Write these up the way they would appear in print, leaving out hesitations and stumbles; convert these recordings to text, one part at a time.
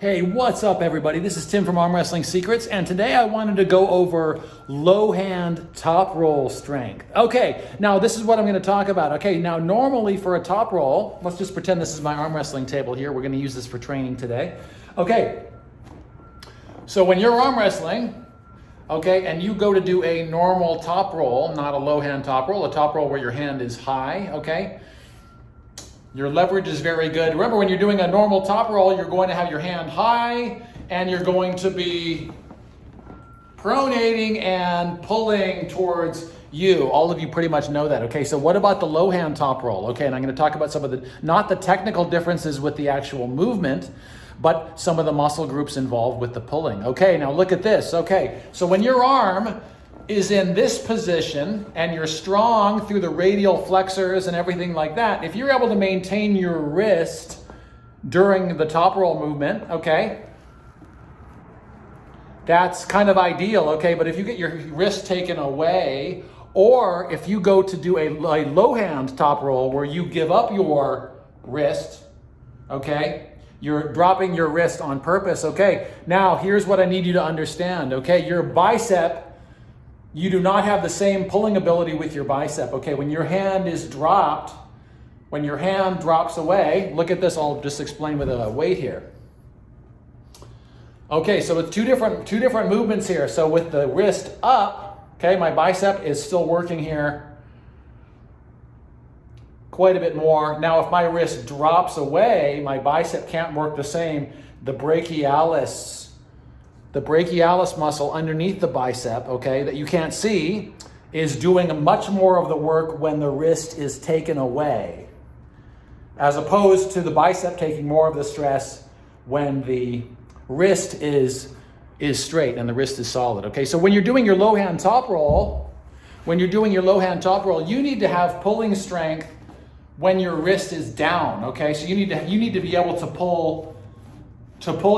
Hey, what's up everybody? This is Tim from Arm Wrestling Secrets, and today I wanted to go over low hand top roll strength. Okay, now this is what I'm going to talk about. Okay, now normally for a top roll, let's just pretend this is my arm wrestling table here. We're going to use this for training today. Okay, so when you're arm wrestling, okay, and you go to do a normal top roll, not a low hand top roll, a top roll where your hand is high, okay? Your leverage is very good. Remember, when you're doing a normal top roll, you're going to have your hand high and you're going to be pronating and pulling towards you. All of you pretty much know that. Okay, so what about the low hand top roll? Okay, and I'm going to talk about some of the, not the technical differences with the actual movement, but some of the muscle groups involved with the pulling. Okay, now look at this. Okay, so when your arm is in this position and you're strong through the radial flexors and everything like that, if you're able to maintain your wrist during the top roll movement, okay, that's kind of ideal, okay? But if you get your wrist taken away, or if you go to do a low hand top roll where you give up your wrist, okay, you're dropping your wrist on purpose, okay? Now, here's what I need you to understand, okay? Your bicep, you do not have the same pulling ability with your bicep, okay? When your hand is dropped, when your hand drops away, look at this, I'll just explain with a weight here. Okay, so with two different movements here. So with the wrist up, okay, my bicep is still working here quite a bit more. Now, if my wrist drops away, my bicep can't work the same. The brachialis muscle underneath the bicep, okay, that you can't see, is doing much more of the work when the wrist is taken away, as opposed to the bicep taking more of the stress when the wrist is straight and the wrist is solid, okay? So when you're doing your low hand top roll, you need to have pulling strength when your wrist is down, okay? So you need to be able to pull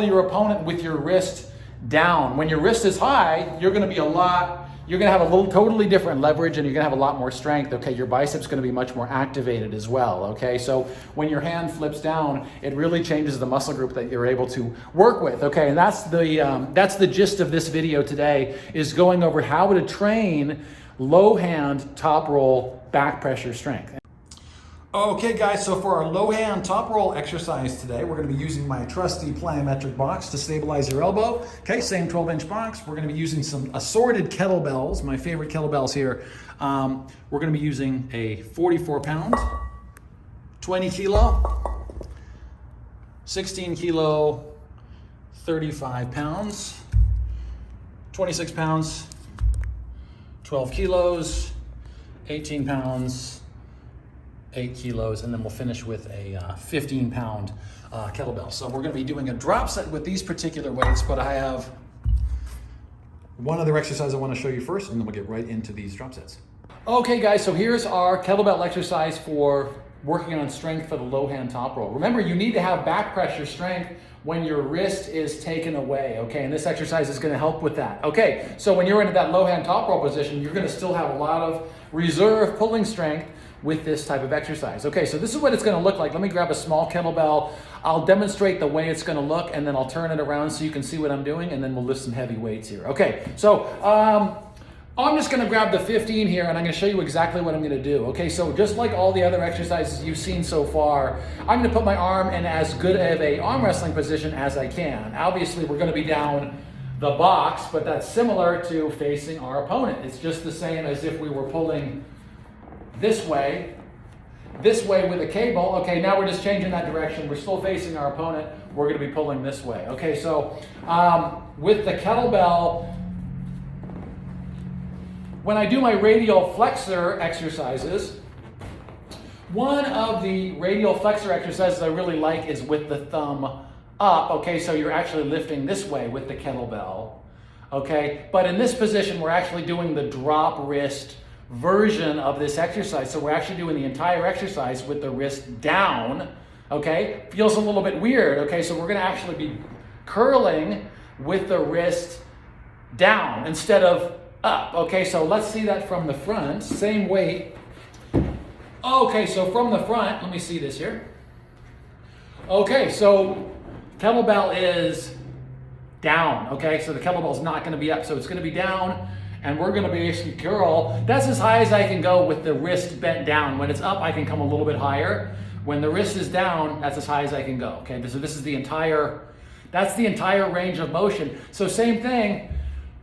your opponent with your wrist down. When your wrist is high, you're going to have a little totally different leverage and you're going to have a lot more strength, okay? Your bicep's going to be much more activated as well, okay? So when your hand flips down, it really changes the muscle group that you're able to work with, okay? And that's the gist of this video today, is going over how to train low hand top roll back pressure strength. Okay guys, so for our low hand top roll exercise today, we're going to be using my trusty plyometric box to stabilize your elbow. Okay, same 12-inch box. We're going to be using some assorted kettlebells, my favorite kettlebells here. We're going to be using a 44 pound, 20 kilo, 16 kilo, 35 pounds, 26 pounds, 12 kilos, 18 pounds, 8 kilos, and then we'll finish with a 15-pound kettlebell. So we're going to be doing a drop set with these particular weights, but I have one other exercise I want to show you first, and then we'll get right into these drop sets. Okay guys, so here's our kettlebell exercise for working on strength for the low hand top roll. Remember, you need to have back pressure strength when your wrist is taken away, okay? And this exercise is gonna help with that. Okay, so when you're into that low hand top roll position, you're gonna still have a lot of reserve pulling strength with this type of exercise. Okay, so this is what it's gonna look like. Let me grab a small kettlebell. I'll demonstrate the way it's gonna look, and then I'll turn it around so you can see what I'm doing, and then we'll lift some heavy weights here. Okay, so I'm just gonna grab the 15 here, and I'm gonna show you exactly what I'm gonna do. Okay, so just like all the other exercises you've seen so far, I'm gonna put my arm in as good of a arm wrestling position as I can. Obviously, we're gonna be down the box, but that's similar to facing our opponent. It's just the same as if we were pulling this way with a cable. Okay, now we're just changing that direction. We're still facing our opponent. We're gonna be pulling this way. Okay, so with the kettlebell, when I do my radial flexor exercises, one of the radial flexor exercises I really like is with the thumb up. Okay, so you're actually lifting this way with the kettlebell. Okay, but in this position, we're actually doing the drop wrist version of this exercise. So we're actually doing the entire exercise with the wrist down, okay? Feels a little bit weird, okay? So we're gonna actually be curling with the wrist down instead of up, okay? So let's see that from the front, same weight. Okay, so from the front, let me see this here. Okay, so kettlebell is down, okay? So the kettlebell's not gonna be up, so it's gonna be down, and we're gonna basically curl. That's as high as I can go with the wrist bent down. When it's up, I can come a little bit higher. When the wrist is down, that's as high as I can go, okay? So this is the entire range of motion. So same thing,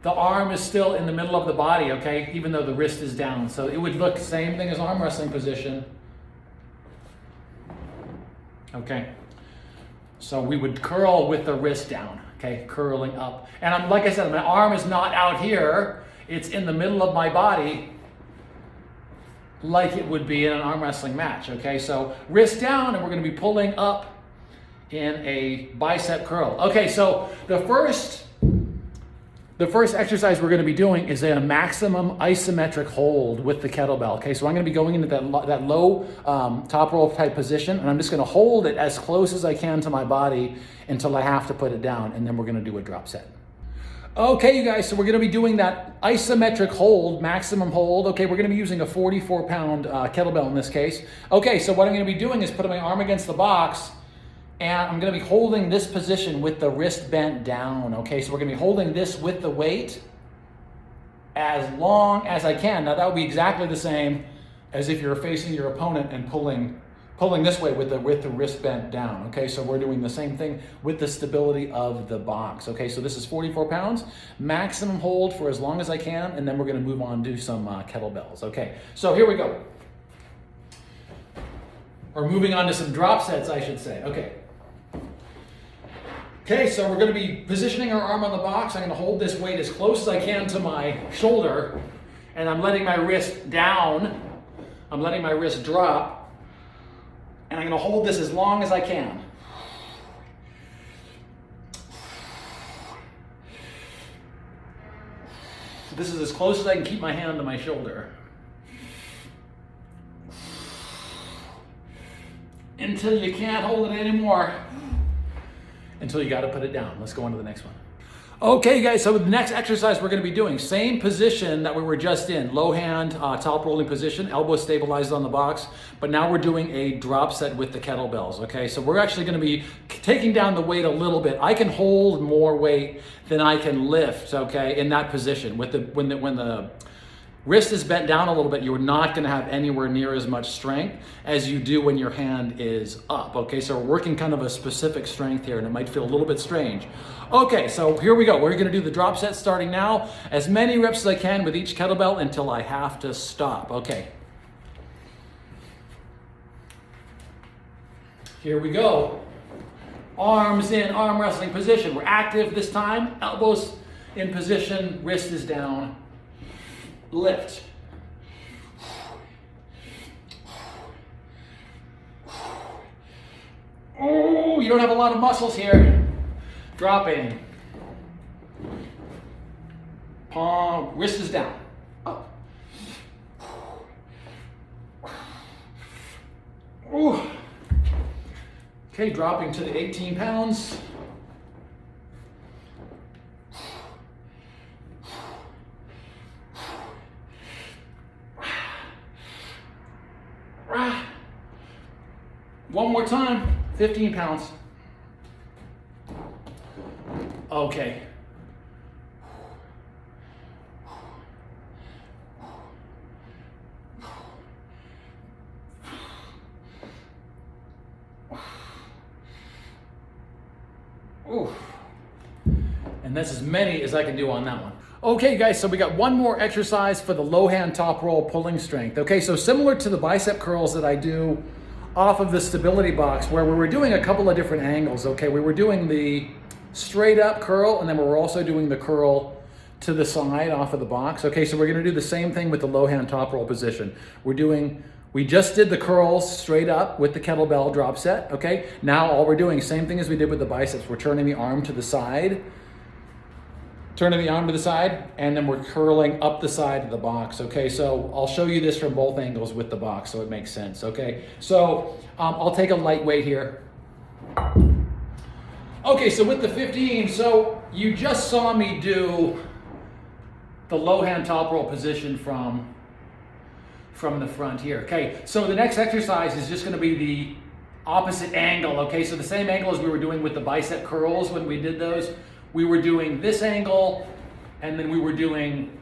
the arm is still in the middle of the body, okay? Even though the wrist is down. So it would look the same thing as arm wrestling position. Okay, so we would curl with the wrist down, okay, curling up. And like I said, my arm is not out here, it's in the middle of my body like it would be in an arm wrestling match, okay? So wrist down, and we're gonna be pulling up in a bicep curl. Okay, so the first exercise we're going to be doing is a maximum isometric hold with the kettlebell. Okay, so I'm going to be going into that low top roll type position, and I'm just going to hold it as close as I can to my body until I have to put it down, and then we're going to do a drop set. Okay, you guys, so we're going to be doing that isometric hold, maximum hold. Okay, we're going to be using a 44-pound kettlebell in this case. Okay, so what I'm going to be doing is putting my arm against the box, and I'm gonna be holding this position with the wrist bent down, okay? So we're gonna be holding this with the weight as long as I can. Now that would be exactly the same as if you're facing your opponent and pulling this way with the wrist bent down, okay? So we're doing the same thing with the stability of the box, okay? So this is 44 pounds, maximum hold for as long as I can, and then we're gonna move on to some kettlebells, okay? So here we go. Or moving on to some drop sets, I should say, okay. Okay, so we're going to be positioning our arm on the box. I'm going to hold this weight as close as I can to my shoulder, and I'm letting my wrist down. I'm letting my wrist drop, and I'm going to hold this as long as I can. This is as close as I can keep my hand to my shoulder. Until you can't hold it anymore. Until you got to put it down. Let's go on to the next one. Okay, guys, so the next exercise we're going to be doing, same position that we were just in, low hand, top rolling position, elbow stabilized on the box, but now we're doing a drop set with the kettlebells, okay? So we're actually going to be taking down the weight a little bit. I can hold more weight than I can lift, okay, in that position. When the wrist is bent down a little bit, you're not going to have anywhere near as much strength as you do when your hand is up, okay? So we're working kind of a specific strength here, and it might feel a little bit strange. Okay, so here we go. We're going to do the drop set starting now. As many reps as I can with each kettlebell until I have to stop, okay? Here we go. Arms in arm wrestling position. We're active this time. Elbows in position, wrist is down. Lift. Oh, you don't have a lot of muscles here. Dropping. Palm, wrist is down. Up. Ooh. Okay, dropping to the 18 pounds. One more time, 15 pounds. Okay. Ooh. And that's as many as I can do on that one. Okay, guys, so we got one more exercise for the low hand top roll pulling strength. Okay, so similar to the bicep curls that I do off of the stability box, where we were doing a couple of different angles, okay? We were doing the straight up curl, and then we were also doing the curl to the side off of the box. Okay, so we're gonna do the same thing with the low hand top roll position. We just did the curls straight up with the kettlebell drop set, okay? Now all we're doing, same thing as we did with the biceps, we're turning the arm to the side, and then we're curling up the side of the box, okay? So I'll show you this from both angles with the box so it makes sense, okay? So I'll take a light weight here. Okay, so with the 15, so you just saw me do the low hand top roll position from the front here, okay? So the next exercise is just gonna be the opposite angle, okay? So the same angle as we were doing with the bicep curls when we did those, we were doing this angle, and then we were doing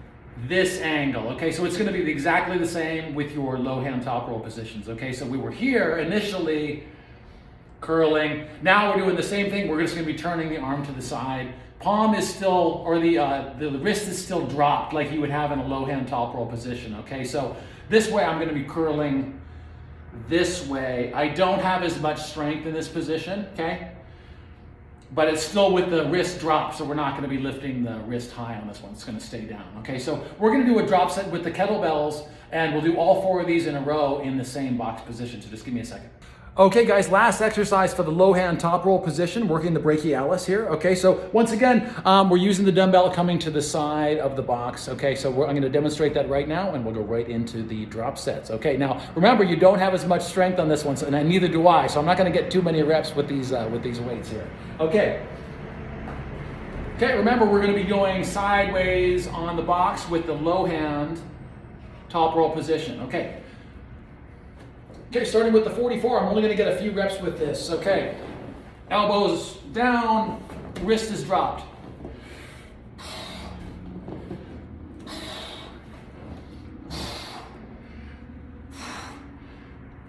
this angle, okay? So it's gonna be exactly the same with your low hand top roll positions, okay? So we were here initially curling. Now we're doing the same thing. We're just gonna be turning the arm to the side. Palm is still, or the wrist is still dropped like you would have in a low hand top roll position, okay? So this way I'm gonna be curling this way. I don't have as much strength in this position, okay? But it's still with the wrist drop, so we're not going to be lifting the wrist high on this one. It's going to stay down, okay? So we're going to do a drop set with the kettlebells, and we'll do all 4 of these in a row in the same box position, so just give me a second. Okay, guys, last exercise for the low hand top roll position, working the brachialis here, okay? So once again, we're using the dumbbell coming to the side of the box, okay? So I'm gonna demonstrate that right now, and we'll go right into the drop sets, okay? Now, remember, you don't have as much strength on this one, and neither do I, so I'm not gonna get too many reps with these weights here. Okay. Okay, remember, we're gonna be going sideways on the box with the low hand top roll position, okay? Okay, starting with the 44, I'm only gonna get a few reps with this, okay? Elbows down, wrist is dropped.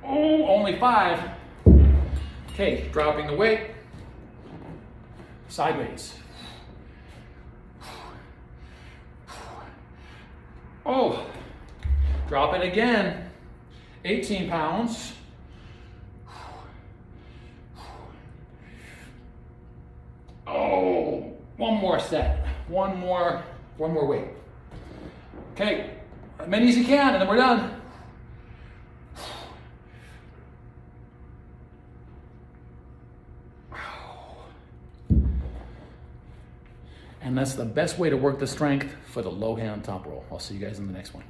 Oh, only 5. Okay, dropping the weight, sideways. Oh, drop it again. 18 pounds. Oh, one more set. One more weight. Okay, as many as you can, and then we're done. And that's the best way to work the strength for the low hand top roll. I'll see you guys in the next one.